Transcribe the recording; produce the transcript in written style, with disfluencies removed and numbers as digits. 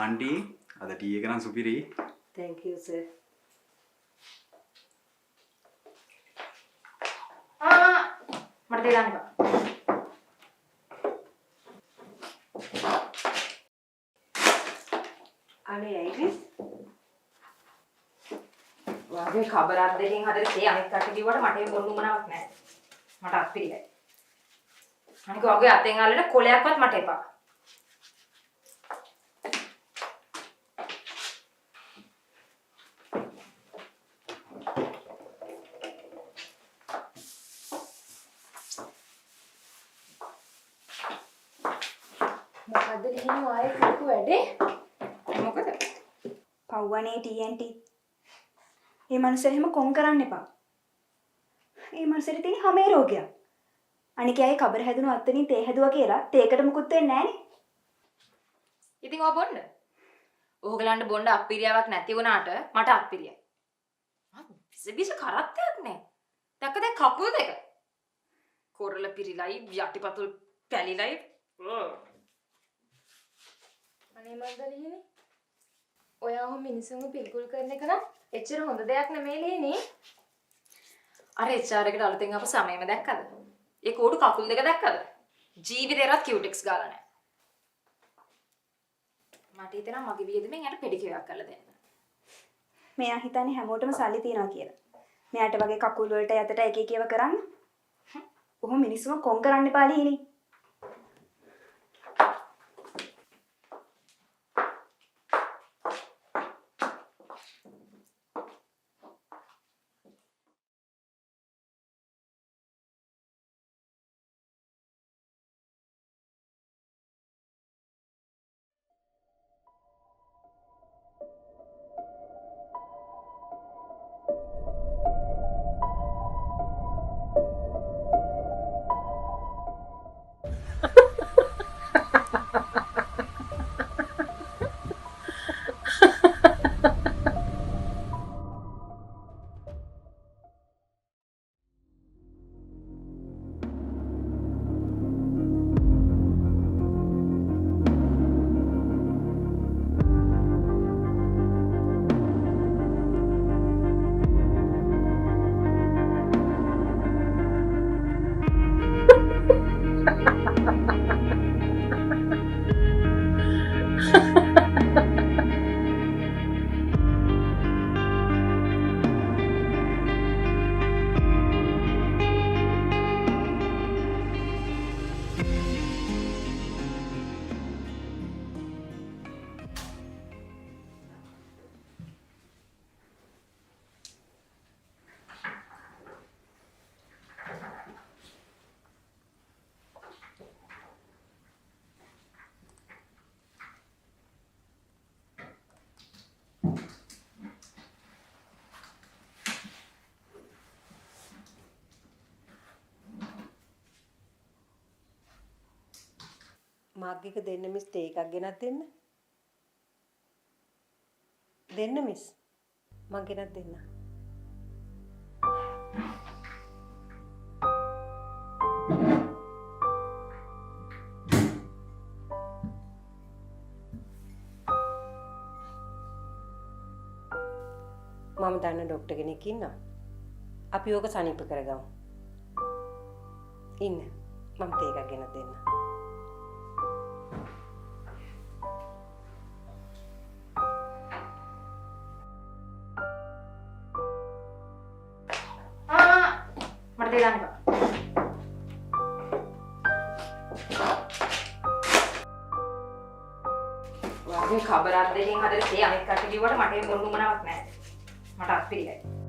Aunty අද T එක නම් සුපිරි. Thank you sir. මට දෙන්න එපා. අනේ ඇයිරිස් වාගේ ખબරක් දෙකෙන් හදලා තේ අනිත් කට කිව්වට මට ඒ මොන්න උමනාවක් නැහැ. මට අත්පිරියයි. අනික වගේ අතෙන් අල්ලන කොලයක්වත් මට එපා. මොකද්ද ලිහිණු ආයේ කුකු වැඩේ? මොකද? පව්වනේ TNT. මේ මනුස්සයා එහෙම කොන් කරන්න එපා. මේ මනුස්සයාට තියෙන හැමේ රෝගයක්. අනික අය කබර හැදුණු අත්තනින් තේ හැදුවා කියලා තේකට මුකුත් වෙන්නේ නැහනේ. ඉතින් ඔය බොන්න. ඕගලන්ට බොන්න අප්පිරියාවක් නැති වුණාට මට අප්පිරියයි. විස කරත්තයක් නෑ. දැක්කද කකුල් දෙක? කොරළ පිරිලයි යටිපතුල් පැලිලයි. අනේ මන්ද ලිහිණි. ඔයා ඔහොම මිනිසුන්ව පිළිකුල් කරන එක නම් එච්චර හොඳ දෙයක් නෙමෙයි ලිහිණි. අර HR එකට අලුතෙන් ආපු සමයම දැක්කද? ඒ කෝඩු කකුල් දෙක දැක්කද? ජීවිතේවත් කියුටෙක්ස් ගාලා නැහැ. මට හිතෙනවා මගේ වියදමෙන් යට පෙඩිකියුවක් කරලා දෙන්න. මෙයා හිතන්නේ හැමෝටම සල්ලි තියනවා කියලා. මෙයාට වගේ කකුල් වලට යතට එක එක ඒවා කරන්න. ඔහොම මිනිස්සුම කොන් කරන්න එපා ලිහිණි. මාග්ගික දෙන්න මිස් තේ එකක් ගෙනත් දෙන්න. දෙන්න මිස්. මං ගෙනත් දෙන්න. මම දන්න ડોක්ටර් කෙනෙක් ඉන්නවා. අපි ඕක සනීප කරගමු. ඉන්න. මම තේ එකක් ගෙනත් දෙන්න. මට දෙන්න එපා. වාගේ ખબරක් දෙකෙන් හදලා තේ අනිත් කට කිව්වට මට ඒ මොන්න උමනාවක් නැහැ. මට අත්පිරියයි.